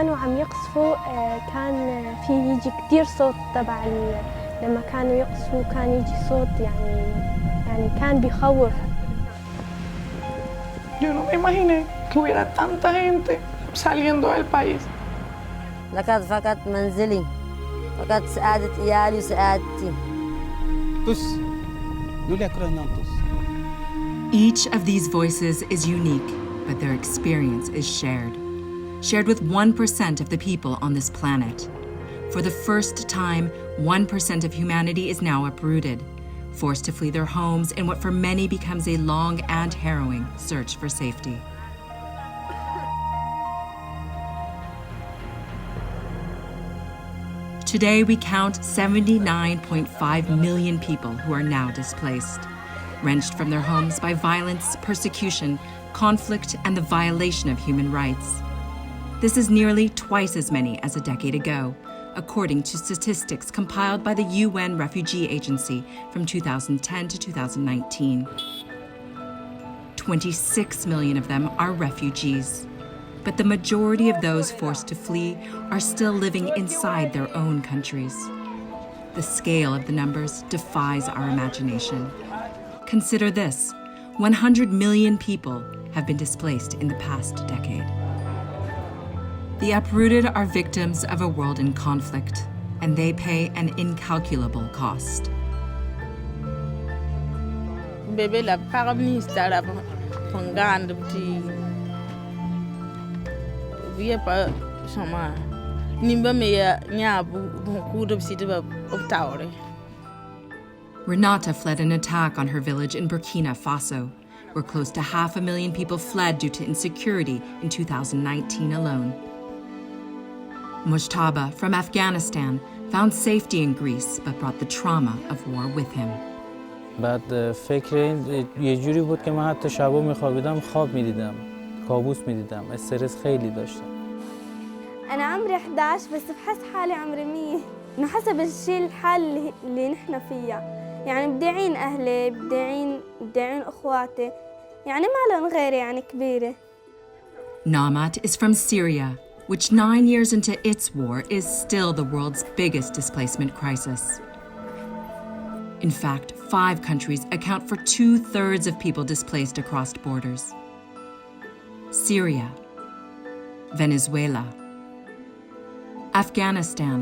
كانوا عم يقصفوا كان في يجي كتير صوت تبع لما كانوا يقصفوا كان يجي صوت يعني كان بيخوف. Yo no me imaginé que hubiera tanta gente saliendo del país. لقد فقدت منزلي، فقدت سعادة عيالي وسعادتي. Each of these voices is unique, but their experience is shared with 1% of the people on this planet. For the first time, 1% of humanity is now uprooted, forced to flee their homes in what for many becomes a long and harrowing search for safety. Today, we count 79.5 million people who are now displaced, wrenched from their homes by violence, persecution, conflict, and the violation of human rights. This is nearly twice as many as a decade ago, according to statistics compiled by the UN Refugee Agency from 2010 to 2019. 26 million of them are refugees, but the majority of those forced to flee are still living inside their own countries. The scale of the numbers defies our imagination. Consider this: 100 million people have been displaced in the past decade. The uprooted are victims of a world in conflict, and they pay an incalculable cost. Bebe la paramista la panganda ti via pa sama nimba meya nyabu kudo sitiba optaure. Renata fled an attack on her village in Burkina Faso, where close to 500,000 people fled due to insecurity in 2019 alone. Mujtaba from Afghanistan found safety in Greece but brought the trauma of war with him. بعد فکر یه جوری بود که من حتی شبا میخوابیدم خواب میدیدم، کابوس میدیدم، استرس خیلی داشتم. أنا عمري 11 بس بحس حالي عمري 100 إنه حسب الشيء الحال اللي نحن فيها، يعني بدي أعين أهلي، بدي أعين أخواتي، يعني ما لهم غيري يعني كبيرة. Namat is from Syria, which 9 years into its war is still the world's biggest displacement crisis. In fact, 5 countries account for 2/3 of people displaced across borders: Syria, Venezuela, Afghanistan,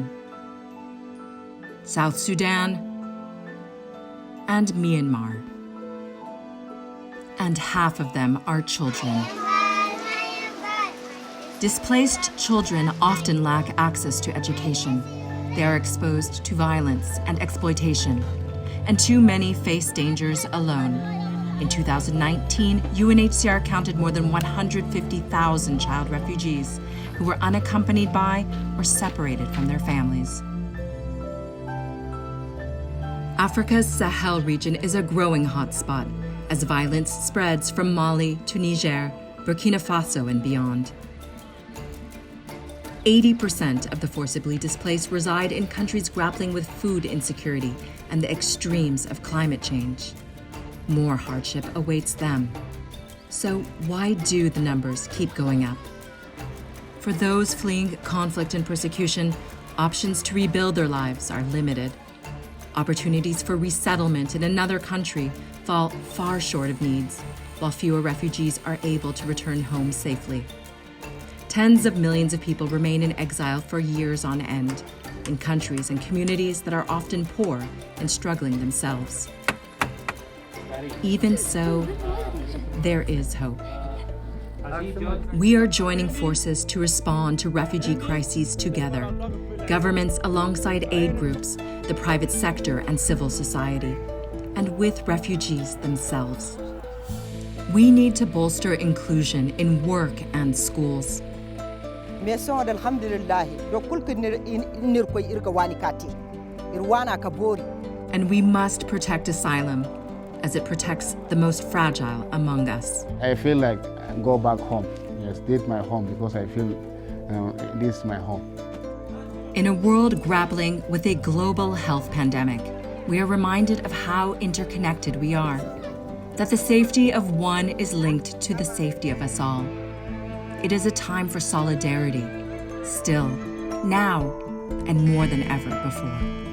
South Sudan, and Myanmar. And half of them are children. Displaced children often lack access to education. They are exposed to violence and exploitation, and too many face dangers alone. In 2019, UNHCR counted more than 150,000 child refugees who were unaccompanied by or separated from their families. Africa's Sahel region is a growing hotspot as violence spreads from Mali to Niger, Burkina Faso, and beyond. 80% of the forcibly displaced reside in countries grappling with food insecurity and the extremes of climate change. More hardship awaits them. So why do the numbers keep going up? For those fleeing conflict and persecution, options to rebuild their lives are limited. Opportunities for resettlement in another country fall far short of needs, while fewer refugees are able to return home safely. Tens of millions of people remain in exile for years on end, in countries and communities that are often poor and struggling themselves. Even so, there is hope. We are joining forces to respond to refugee crises together, governments alongside aid groups, the private sector and civil society, and with refugees themselves. We need to bolster inclusion in work and schools. And we must protect asylum, as it protects the most fragile among us. I feel like I go back home. Yes, this is my home because I feel this is my home. In a world grappling with a global health pandemic, we are reminded of how interconnected we are, that the safety of one is linked to the safety of us all. It is a time for solidarity, Still, now, and more than ever before.